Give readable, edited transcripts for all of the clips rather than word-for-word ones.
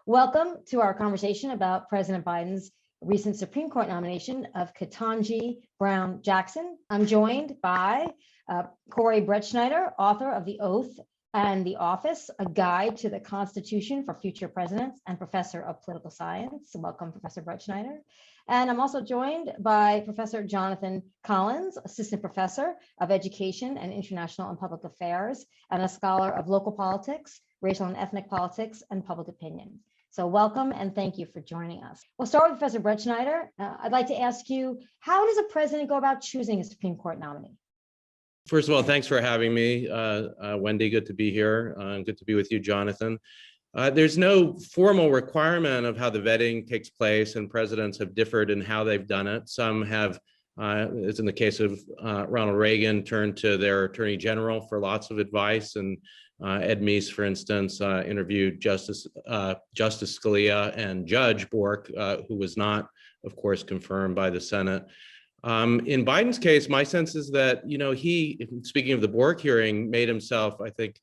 Welcome to our conversation about President Biden's recent Supreme Court nomination of Ketanji Brown Jackson. I'm joined by Corey Brettschneider, author of The Oath and the Office, a guide to the Constitution for future presidents and professor of political science. Welcome, Professor Brettschneider. And I'm also joined by Professor Jonathan Collins, assistant professor of education and international and public affairs, and a scholar of local politics, racial and ethnic politics, and public opinion. So welcome and thank you for joining us. We'll start with Professor Brettschneider. I'd like to ask you, how does a president go about choosing a Supreme Court nominee? First of all, thanks for having me, Wendy. Good to be here. Good to be with you, Jonathan. There's no formal requirement of how the vetting takes place, and presidents have differed in how they've done it. Some have, as in the case of Ronald Reagan, turned to their attorney general for lots of advice, and Ed Meese, for instance, interviewed Justice Scalia and Judge Bork, who was not, of course, confirmed by the Senate. In Biden's case, my sense is that, he, speaking of the Bork hearing, made himself, I think,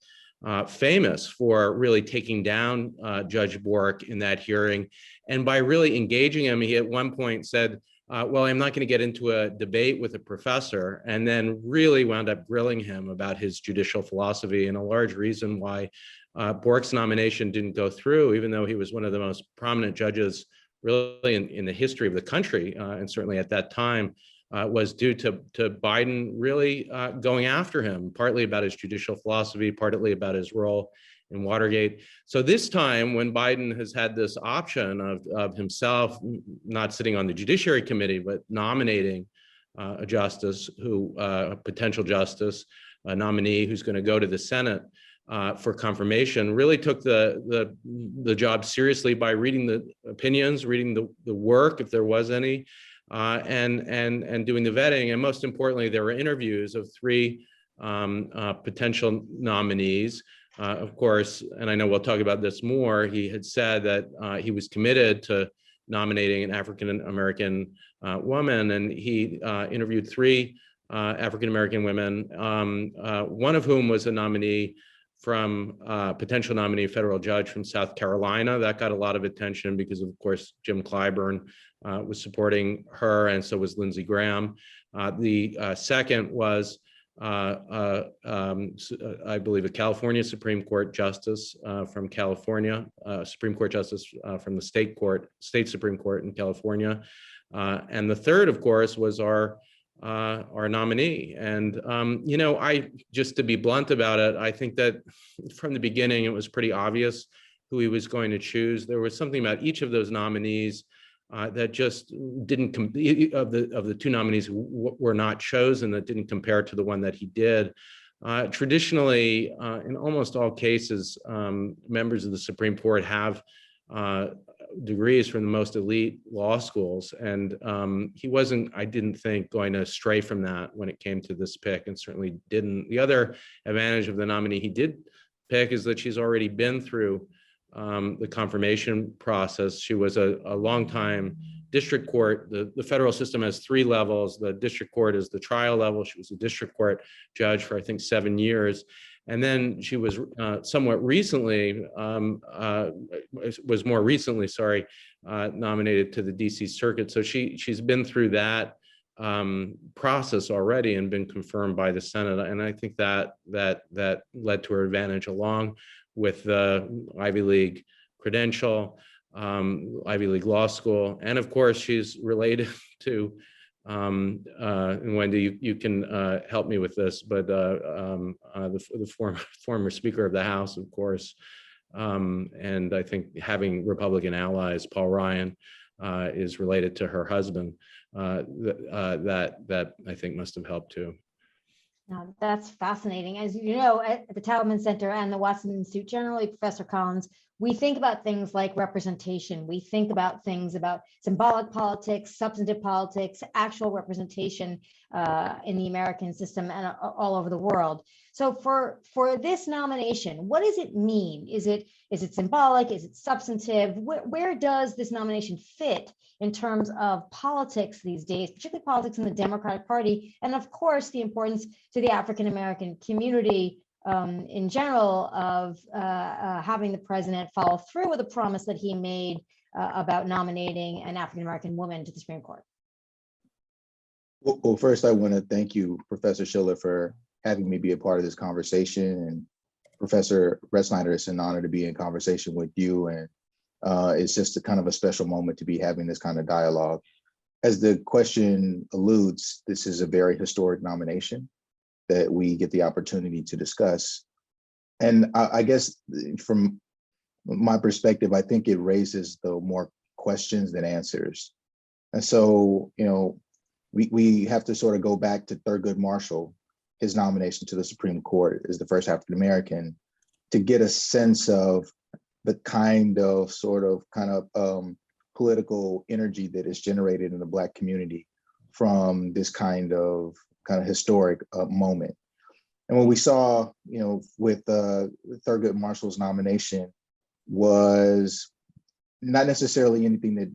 famous for really taking down Judge Bork in that hearing. And by really engaging him, he at one point said, well, I'm not going to get into a debate with a professor, and then really wound up grilling him about his judicial philosophy. And a large reason why Bork's nomination didn't go through, even though he was one of the most prominent judges really in the history of the country, and certainly at that time, was due to Biden really going after him, partly about his judicial philosophy, partly about his role in Watergate. So this time, when Biden has had this option of himself not sitting on the Judiciary Committee, but nominating a justice, a potential justice, a nominee who's going to go to the Senate for confirmation, really took the job seriously by reading the opinions, reading the work, if there was any, and doing the vetting. And most importantly, there were interviews of three potential nominees. Of course, and I know we'll talk about this more, he had said that he was committed to nominating an African-American woman, and he interviewed three African-American women, one of whom was a nominee from potential nominee federal judge from South Carolina. That got a lot of attention because, of course, Jim Clyburn was supporting her, and so was Lindsey Graham. The second was, I believe, a California Supreme Court justice from California, Supreme Court justice from the state Supreme Court in California. And the third, of course, was our nominee. And, just to be blunt about it, I think that from the beginning, it was pretty obvious who he was going to choose. There was something about each of those nominees that just didn't, of the two nominees who were not chosen, that didn't compare to the one that he did. Traditionally, in almost all cases, members of the Supreme Court have degrees from the most elite law schools, and he wasn't, I didn't think, going to stray from that when it came to this pick, and certainly didn't. The other advantage of the nominee he did pick is that she's already been through the confirmation process. She was a longtime district court. The federal system has three levels. The district court is the trial level. She was a district court judge for, I think, 7 years. And then she was nominated to the DC Circuit. So she's been through that process already and been confirmed by the Senate. And I think that led to her advantage, along with the Ivy League credential, Ivy League law school. And of course, she's related to, and Wendy, you can help me with this, but the former Speaker of the House, of course. And I think having Republican allies, Paul Ryan is related to her husband, that I think must have helped too. Now, that's fascinating. As you know, at the Taubman Center and the Watson Institute, generally, Professor Collins, we think about things like representation. We think about things about symbolic politics, substantive politics, actual representation in the American system and all over the world. So for this nomination, what does it mean? Is it symbolic? Is it substantive? Where does this nomination fit in terms of politics these days, particularly politics in the Democratic Party, and of course the importance to the African American community in general of having the president follow through with a promise that he made about nominating an African-American woman to the Supreme Court? Well, first, I want to thank you, Professor Schiller, for having me be a part of this conversation. And Professor Brettschneider, it's an honor to be in conversation with you. And it's just a kind of a special moment to be having this kind of dialogue. As the question alludes, this is a very historic nomination that we get the opportunity to discuss. And I guess from my perspective, I think it raises the more questions than answers. And so, you know, we have to sort of go back to Thurgood Marshall, his nomination to the Supreme Court as the first African-American, to get a sense of the kind of political energy that is generated in the Black community from this kind of historic moment. And what we saw, you know, with Thurgood Marshall's nomination was not necessarily anything that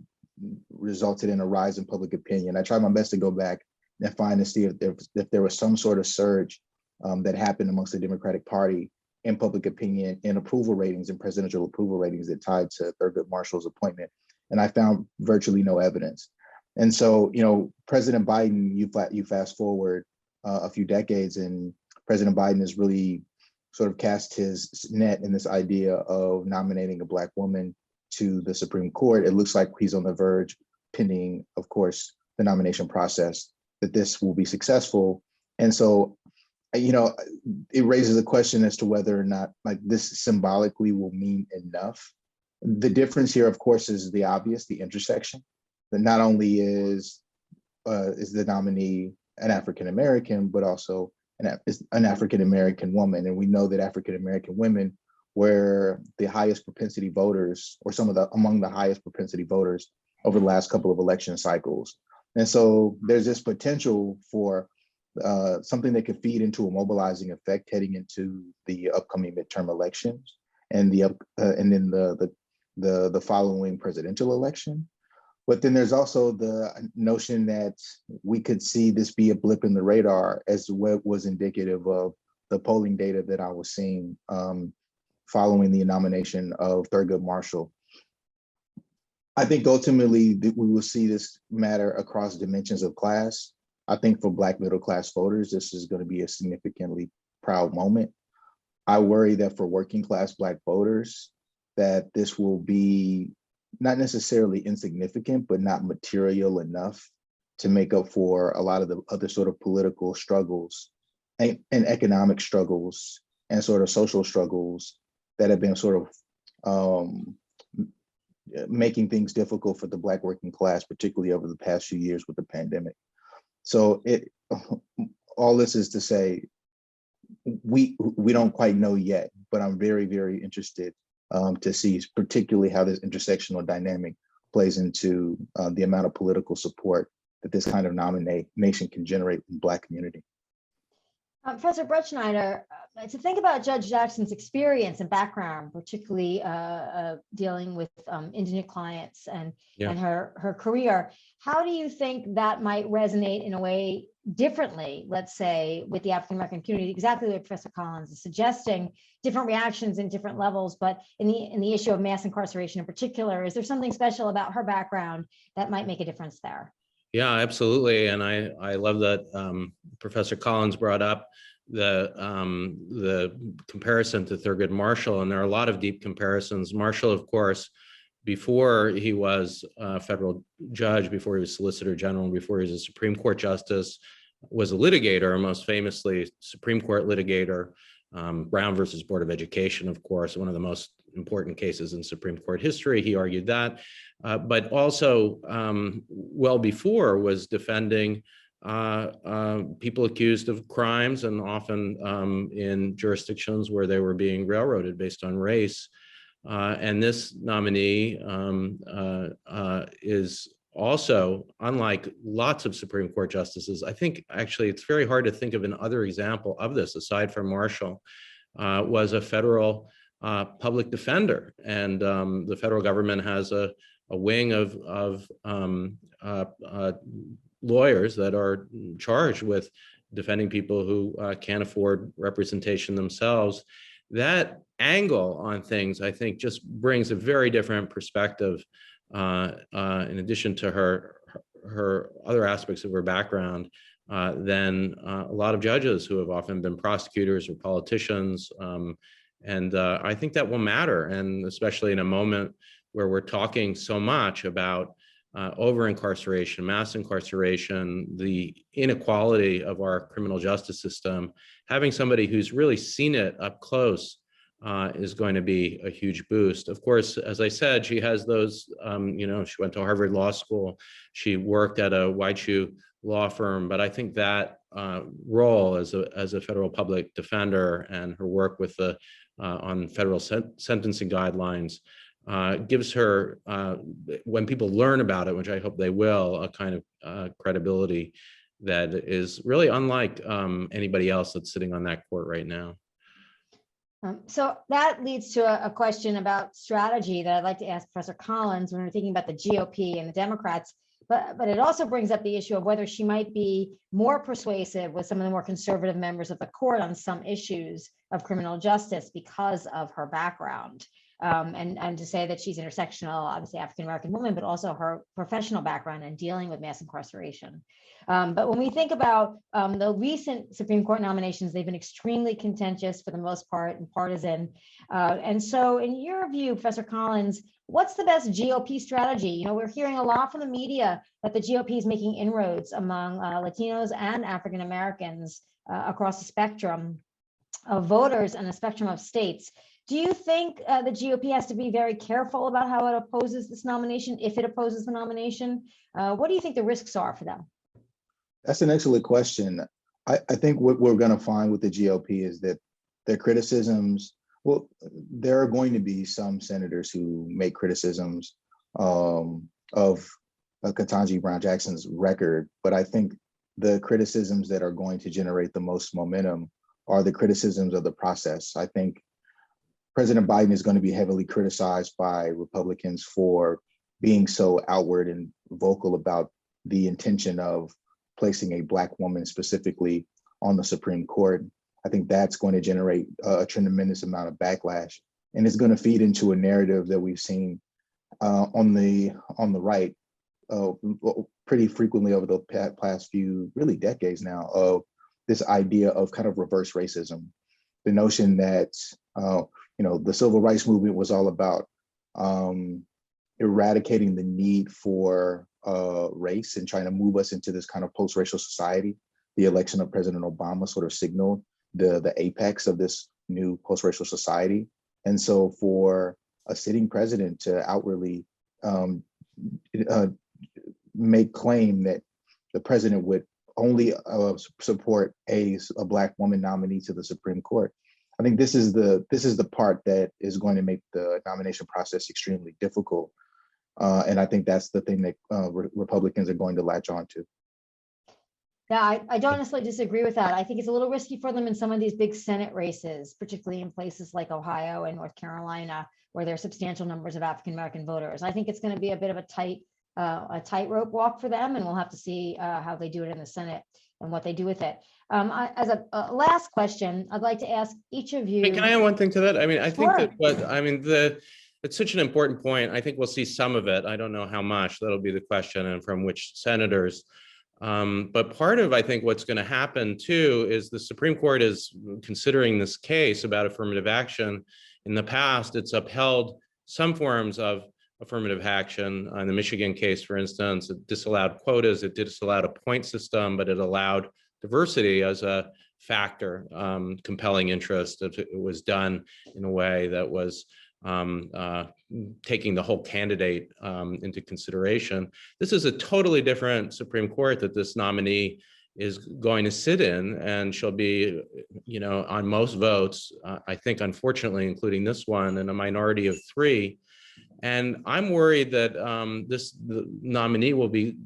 resulted in a rise in public opinion. I tried my best to go back and find to see if there was some sort of surge that happened amongst the Democratic Party in public opinion, in approval ratings and presidential approval ratings that tied to Thurgood Marshall's appointment. And I found virtually no evidence. And so, you know, President Biden, you fast forward a few decades, and President Biden has really sort of cast his net in this idea of nominating a Black woman to the Supreme Court. It looks like he's on the verge, pending, of course, the nomination process, that this will be successful. And so, you know, it raises a question as to whether or not like this symbolically will mean enough. The difference here, of course, is the obvious, the intersection. That not only is the nominee an African-American, but also an African-American woman. And we know that African-American women were the highest propensity voters, or among the highest propensity voters over the last couple of election cycles. And so there's this potential for something that could feed into a mobilizing effect heading into the upcoming midterm elections and then the following presidential election. But then there's also the notion that we could see this be a blip in the radar, as what was indicative of the polling data that I was seeing following the nomination of Thurgood Marshall. I think ultimately that we will see this matter across dimensions of class. I think for Black middle class voters, this is going to be a significantly proud moment. I worry that for working class Black voters, that this will be not necessarily insignificant, but not material enough to make up for a lot of the other sort of political struggles and economic struggles and sort of social struggles that have been sort of making things difficult for the Black working class, particularly over the past few years with the pandemic. So all this is to say, we don't quite know yet, but I'm very, very interested to see particularly how this intersectional dynamic plays into the amount of political support that this kind of nomination can generate in the Black community. Professor Brettschneider, to think about Judge Jackson's experience and background, particularly dealing with indigent clients and her career, how do you think that might resonate in a way differently, let's say, with the African-American community? Exactly what Professor Collins is suggesting, different reactions in different levels, but in the issue of mass incarceration in particular, is there something special about her background that might make a difference there? Yeah, absolutely. And I love that Professor Collins brought up the comparison to Thurgood Marshall, and there are a lot of deep comparisons. Marshall, of course, before he was a federal judge, before he was Solicitor General, before he was a Supreme Court justice, was a litigator, most famously Supreme Court litigator. Brown versus Board of Education, of course, one of the most important cases in Supreme Court history. He argued that, but also well before was defending people accused of crimes, and often in jurisdictions where they were being railroaded based on race. And this nominee is also, unlike lots of Supreme Court justices, I think actually it's very hard to think of another example of this aside from Marshall, was a federal public defender. And the federal government has a wing of lawyers that are charged with defending people who can't afford representation themselves. That angle on things, I think, just brings a very different perspective, in addition to her other aspects of her background, than a lot of judges who have often been prosecutors or politicians. And I think that will matter, and especially in a moment where we're talking so much about over-incarceration, mass incarceration, the inequality of our criminal justice system. Having somebody who's really seen it up close is going to be a huge boost. Of course, as I said, she has those, she went to Harvard Law School, she worked at a white shoe law firm, but I think that role as a federal public defender and her work with the on federal sentencing guidelines gives her, when people learn about it, which I hope they will, a kind of credibility that is really unlike anybody else that's sitting on that court right now. So that leads to a question about strategy that I'd like to ask Professor Collins when we're thinking about the GOP and the Democrats. But it also brings up the issue of whether she might be more persuasive with some of the more conservative members of the court on some issues of criminal justice because of her background. And to say that she's intersectional, obviously African-American woman, but also her professional background in dealing with mass incarceration. But when we think about the recent Supreme Court nominations, they've been extremely contentious for the most part and partisan. And so in your view, Professor Collins, what's the best GOP strategy? You know, we're hearing a lot from the media that the GOP is making inroads among Latinos and African-Americans across the spectrum of voters and the spectrum of states. Do you think the GOP has to be very careful about how it opposes this nomination, if it opposes the nomination? What do you think the risks are for them? That's an excellent question. I think what we're going to find with the GOP is that their criticisms, well, there are going to be some senators who make criticisms of Ketanji Brown Jackson's record, but I think the criticisms that are going to generate the most momentum are the criticisms of the process. I think President Biden is going to be heavily criticized by Republicans for being so outward and vocal about the intention of placing a Black woman specifically on the Supreme Court. I think that's going to generate a tremendous amount of backlash, and it's going to feed into a narrative that we've seen on the right pretty frequently over the past few really decades now, of this idea of kind of reverse racism, the notion that the civil rights movement was all about eradicating the need for race and trying to move us into this kind of post-racial society. The election of President Obama sort of signaled the apex of this new post-racial society. And so for a sitting president to outwardly make claim that the president would only support a Black woman nominee to the Supreme Court, I think this is the part that is going to make the nomination process extremely difficult. And I think that's the thing that Republicans are going to latch on to. Yeah, I don't necessarily disagree with that. I think it's a little risky for them in some of these big Senate races, particularly in places like Ohio and North Carolina, where there are substantial numbers of African-American voters. I think it's going to be a bit of a tightrope walk for them, and we'll have to see how they do it in the Senate and what they do with it. As a last question, I'd like to ask each of you. Hey, can I add one thing to that? I mean, I Sure. think it's such an important point. I think we'll see some of it. I don't know how much. That'll be the question, and from which senators. But part of, I think, what's going to happen too is the Supreme Court is considering this case about affirmative action. In the past, it's upheld some forms of affirmative action. In the Michigan case, for instance, it disallowed quotas, it disallowed a point system, but it allowed diversity as a factor, compelling interest. It was done in a way that was taking the whole candidate into consideration. This is a totally different Supreme Court that this nominee is going to sit in, and she'll be, on most votes, I think, unfortunately, including this one, in a minority of 3. And I'm worried that the nominee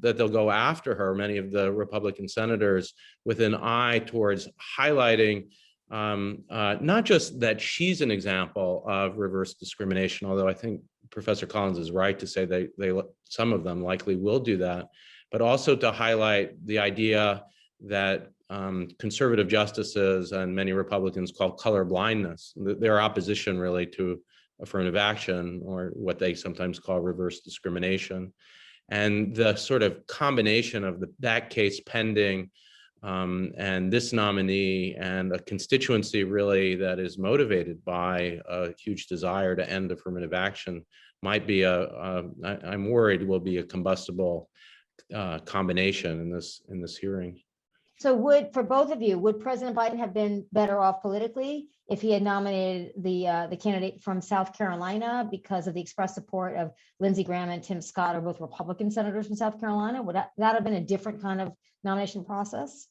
that they'll go after her, many of the Republican senators, with an eye towards highlighting not just that she's an example of reverse discrimination, although I think Professor Collins is right to say they some of them likely will do that, but also to highlight the idea that conservative justices and many Republicans call color blindness, their opposition really to affirmative action, or what they sometimes call reverse discrimination. And the sort of combination of that case pending and this nominee and a constituency really that is motivated by a huge desire to end affirmative action might be I'm worried will be a combustible combination in this hearing. So for both of you, would President Biden have been better off politically if he had nominated the candidate from South Carolina because of the express support of Lindsey Graham and Tim Scott, are both Republican senators from South Carolina? Would that have been a different kind of nomination process?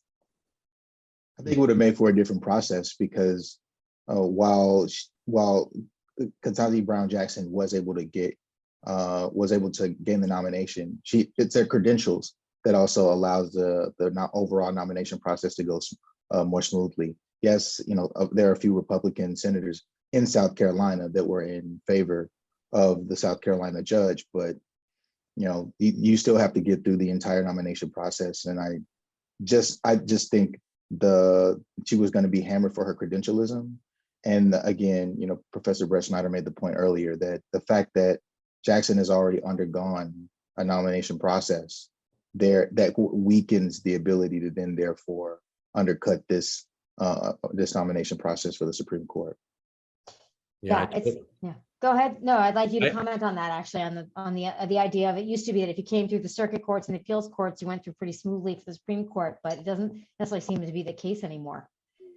I think it would have made for a different process because while Ketanji Brown Jackson was able to gain the nomination, it's her credentials that also allows the overall nomination process to go more smoothly. Yes, there are a few Republican senators in South Carolina that were in favor of the South Carolina judge, but you still have to get through the entire nomination process. And I just think she was going to be hammered for her credentialism. And again, Professor Brettschneider made the point earlier that the fact that Jackson has already undergone a nomination process that weakens the ability to then therefore undercut this nomination process for the Supreme Court. Yeah. Go ahead. No, I'd like you to comment on that, actually, on the idea of, it used to be that if you came through the circuit courts and appeals courts, you went through pretty smoothly for the Supreme Court, but it doesn't necessarily seem to be the case anymore.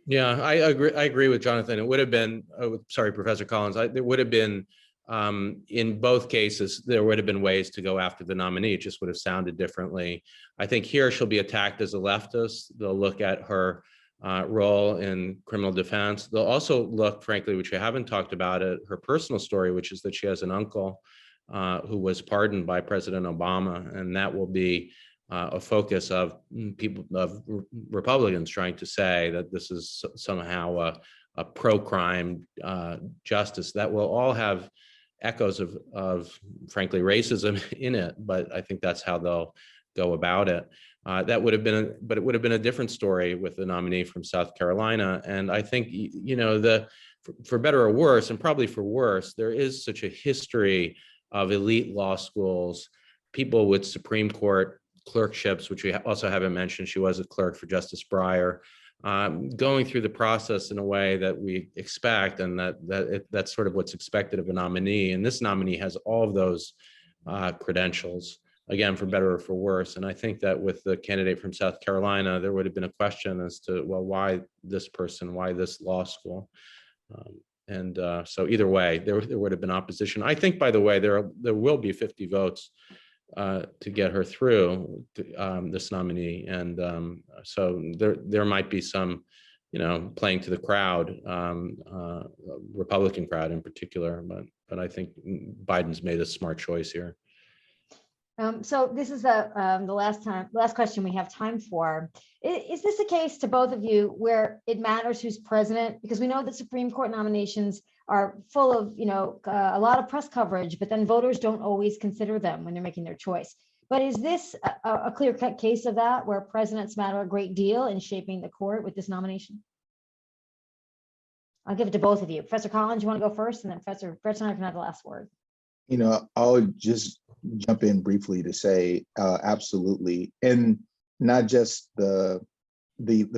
Yeah, I agree with Jonathan. It would have been, sorry, Professor Collins, it would have been, in both cases, there would have been ways to go after the nominee. It just would have sounded differently. I think here she'll be attacked as a leftist. They'll look at her role in criminal defense. They'll also look, frankly, which we haven't talked about, at her personal story, which is that she has an uncle who was pardoned by President Obama, and that will be a focus of Republicans trying to say that this is somehow a pro-crime justice. That will all have echoes of frankly racism in it, but I think that's how they'll go about it. That would have been, but it would have been a different story with the nominee from South Carolina. And I think, for better or worse, and probably for worse, there is such a history of elite law schools, people with Supreme Court clerkships, which we also haven't mentioned. She was a clerk for Justice Breyer, going through the process in a way that we expect, and that's sort of what's expected of a nominee. And this nominee has all of those credentials, again, for better or for worse. And I think that with the candidate from South Carolina, there would have been a question as to, well, why this person, why this law school? So either way, there would have been opposition. I think, by the way, there will be 50 votes to get her through this nominee, and so there might be some, playing to the crowd, Republican crowd in particular, but I think Biden's made a smart choice here. So this is the last question we have time for. Is this a case, to both of you, where it matters who's president? Because we know that Supreme Court nominations are full of, a lot of press coverage, but then voters don't always consider them when they're making their choice. But is this a clear-cut case of that, where presidents matter a great deal in shaping the court with this nomination? I'll give it to both of you. Professor Collins, you want to go first, and then Professor Brettschneider can have the last word. I'll just jump in briefly to say absolutely, and not just the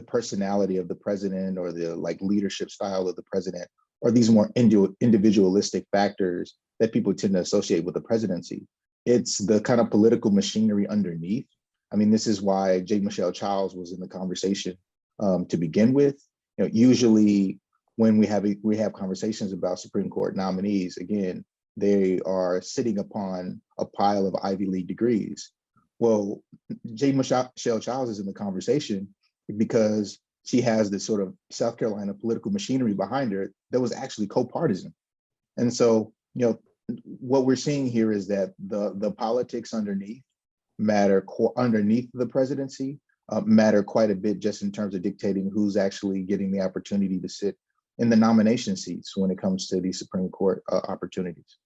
personality of the president or the leadership style of the president, or these more individualistic factors that people tend to associate with the presidency. It's the kind of political machinery underneath. I mean, this is why J. Michelle Childs was in the conversation to begin with. Usually when we have conversations about Supreme Court nominees, again, they are sitting upon a pile of Ivy League degrees. Well, J. Michelle Childs is in the conversation because she has this sort of South Carolina political machinery behind her that was actually co-partisan. And so, what we're seeing here is that the politics underneath underneath the presidency matter quite a bit, just in terms of dictating who's actually getting the opportunity to sit in the nomination seats when it comes to these Supreme Court opportunities.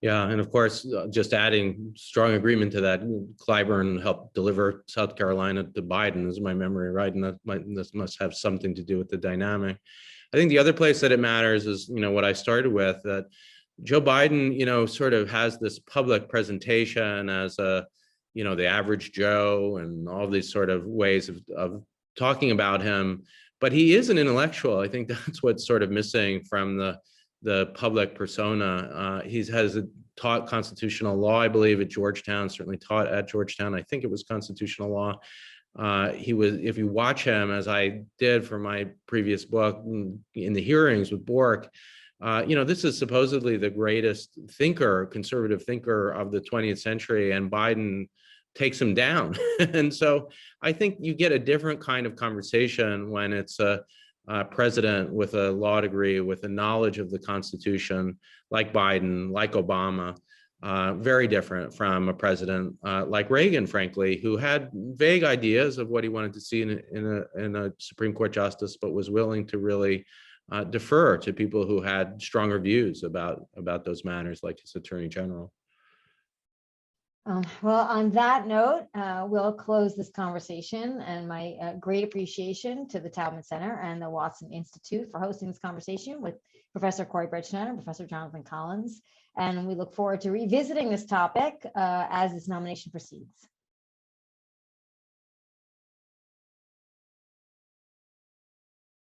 Yeah, and of course, just adding strong agreement to that, Clyburn helped deliver South Carolina to Biden, is my memory right? And this must have something to do with the dynamic. I think the other place that it matters is, what I started with, that Joe Biden, sort of has this public presentation as the average Joe and all these sort of ways of talking about him, but he is an intellectual. I think that's what's sort of missing from the public persona. He has taught constitutional law, I believe, at Georgetown, certainly taught at Georgetown. I think it was constitutional law. If you watch him, as I did for my previous book, in the hearings with Bork, this is supposedly the greatest conservative thinker of the 20th century, and Biden takes him down. And so I think you get a different kind of conversation when it's a president with a law degree, with a knowledge of the Constitution, like Biden, like Obama. Very different from a president like Reagan, frankly, who had vague ideas of what he wanted to see in a Supreme Court justice, but was willing to really defer to people who had stronger views about those matters, like his Attorney General. Well, on that note, we'll close this conversation, and my great appreciation to the Taubman Center and the Watson Institute for hosting this conversation with Professor Corey Brettschneider and Professor Jonathan Collins. And we look forward to revisiting this topic as this nomination proceeds.